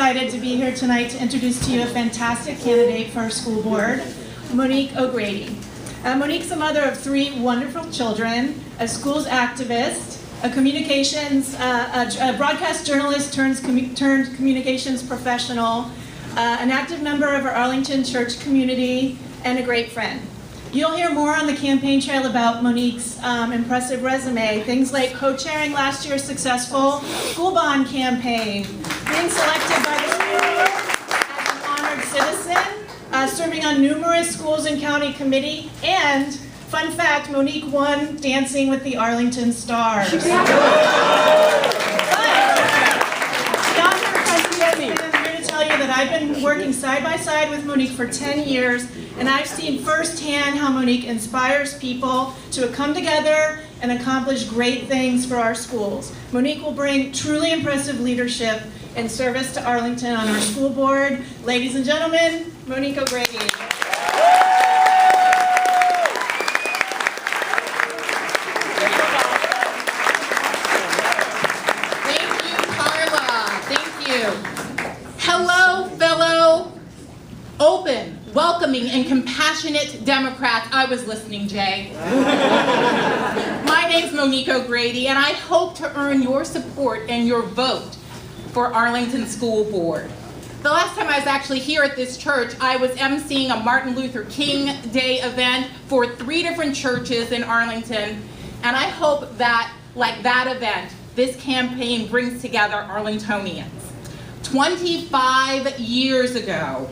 excited to be here tonight to introduce to you a fantastic candidate for our school board, Monique O'Grady. Monique's a mother of 3 wonderful children, a schools activist, a communications, a broadcast journalist turned communications professional, an active member of our Arlington church community, and a great friend. You'll hear more on the campaign trail about Monique's impressive resume, things like co-chairing last year's successful school bond campaign, being selected by the school board as an honored citizen, serving on numerous schools and county committee, and, fun fact, Monique won Dancing with the Arlington Stars. Beyond her impressive, I'm here to tell you that I've been working side by side with Monique for 10 years, and I've seen firsthand how Monique inspires people to come together and accomplish great things for our schools. Monique will bring truly impressive leadership and service to Arlington on our school board. Ladies and gentlemen, Monique O'Grady. Thank you, Karla. Thank you. Hello, fellow open, welcoming, and compassionate Democrats. I was listening, Jay. My name's Monique O'Grady, and I hope to earn your support and your vote for Arlington School Board. The last time I was actually here at this church, I was emceeing a Martin Luther King Day event for 3 different churches in Arlington, and I hope that, like that event, this campaign brings together Arlingtonians. 25 years ago,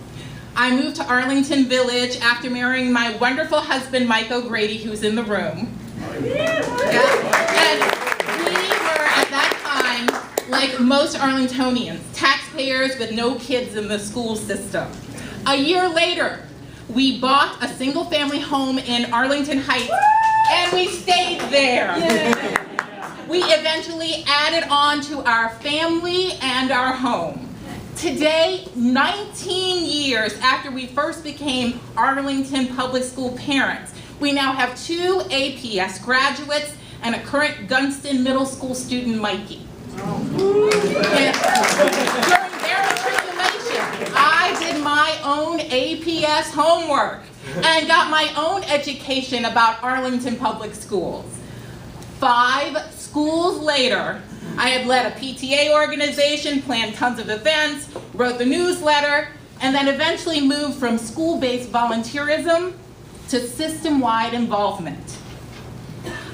I moved to Arlington Village after marrying my wonderful husband, Mike O'Grady, who's in the room. And we were, at that time, like most Arlingtonians, taxpayers with no kids in the school system. A year later, we bought a single-family home in Arlington Heights, and we stayed there. Yay. We eventually added on to our family and our home. Today, 19 years after we first became Arlington Public School parents, we now have 2 APS graduates and a current Gunston Middle School student, Mikey. During their matriculation, I did my own APS homework and got my own education about Arlington Public Schools. 5 schools later, I had led a PTA organization, planned tons of events, wrote the newsletter, and then eventually moved from school-based volunteerism to system-wide involvement.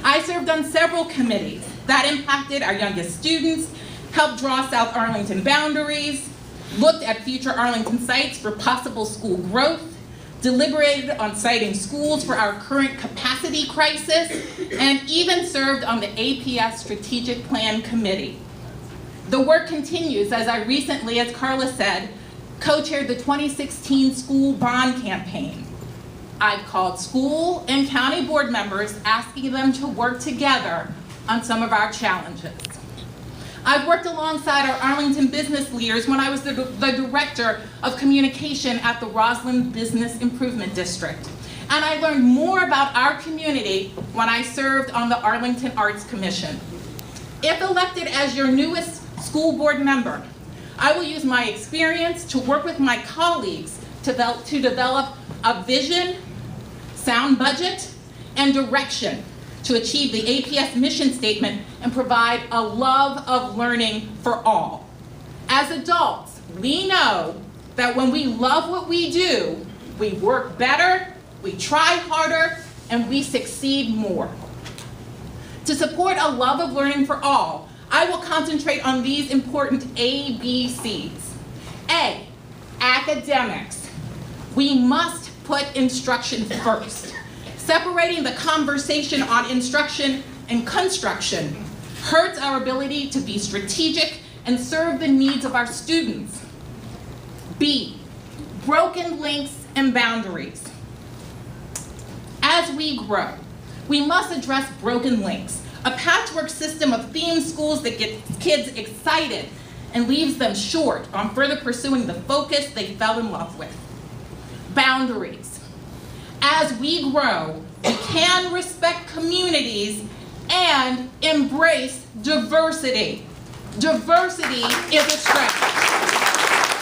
I served on several committees that impacted our youngest students, helped draw South Arlington boundaries, looked at future Arlington sites for possible school growth, deliberated on siting schools for our current capacity crisis, and even served on the APS Strategic Plan Committee. The work continues as I recently, as Karla said, co-chaired the 2016 school bond campaign. I've called school and county board members asking them to work together on some of our challenges. I've worked alongside our Arlington business leaders when I was the director of communication at the Roslyn Business Improvement District. And I learned more about our community when I served on the Arlington Arts Commission. If elected as your newest school board member, I will use my experience to work with my colleagues to develop a vision, sound budget, and direction to achieve the APS mission statement and provide a love of learning for all. As adults, we know that when we love what we do, we work better, we try harder, and we succeed more. To support a love of learning for all, I will concentrate on these important ABCs. A, academics. We must put instruction first. Separating the conversation on instruction and construction hurts our ability to be strategic and serve the needs of our students. B, broken links and boundaries. As we grow, we must address broken links, a patchwork system of themed schools that gets kids excited and leaves them short on further pursuing the focus they fell in love with. Boundaries. As we grow, we can respect communities and embrace diversity. Diversity is a strength.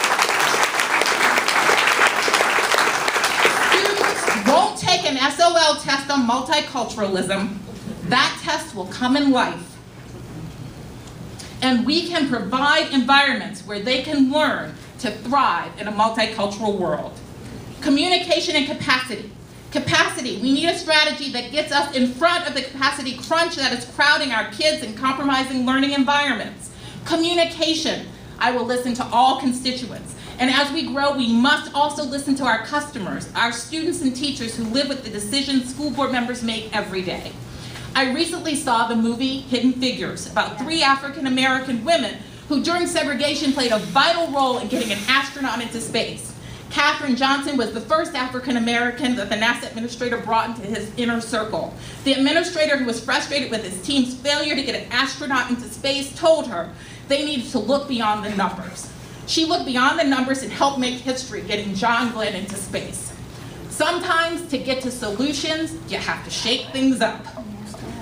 an SOL test on multiculturalism, that test will come in life. And we can provide environments where they can learn to thrive in a multicultural world. Communication and capacity. Capacity, we need a strategy that gets us in front of the capacity crunch that is crowding our kids and compromising learning environments. Communication, I will listen to all constituents. And as we grow, we must also listen to our customers, our students and teachers who live with the decisions school board members make every day. I recently saw the movie Hidden Figures about 3 African-American women who during segregation played a vital role in getting an astronaut into space. Katherine Johnson was the first African-American that the NASA administrator brought into his inner circle. The administrator, who was frustrated with his team's failure to get an astronaut into space, told her they needed to look beyond the numbers. She looked beyond the numbers and helped make history, getting John Glenn into space. Sometimes to get to solutions, you have to shake things up.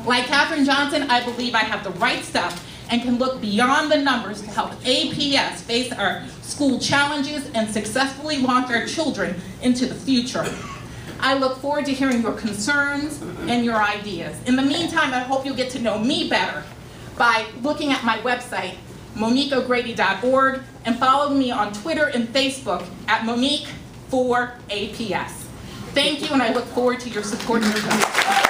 Like Katherine Johnson, I believe I have the right stuff and can look beyond the numbers to help APS face our school challenges and successfully launch our children into the future. I look forward to hearing your concerns and your ideas. In the meantime, I hope you'll get to know me better by looking at my website, MoniqueO'Grady.org, and follow me on Twitter and Facebook at Monique4APS. Thank you, and I look forward to your support and your comments.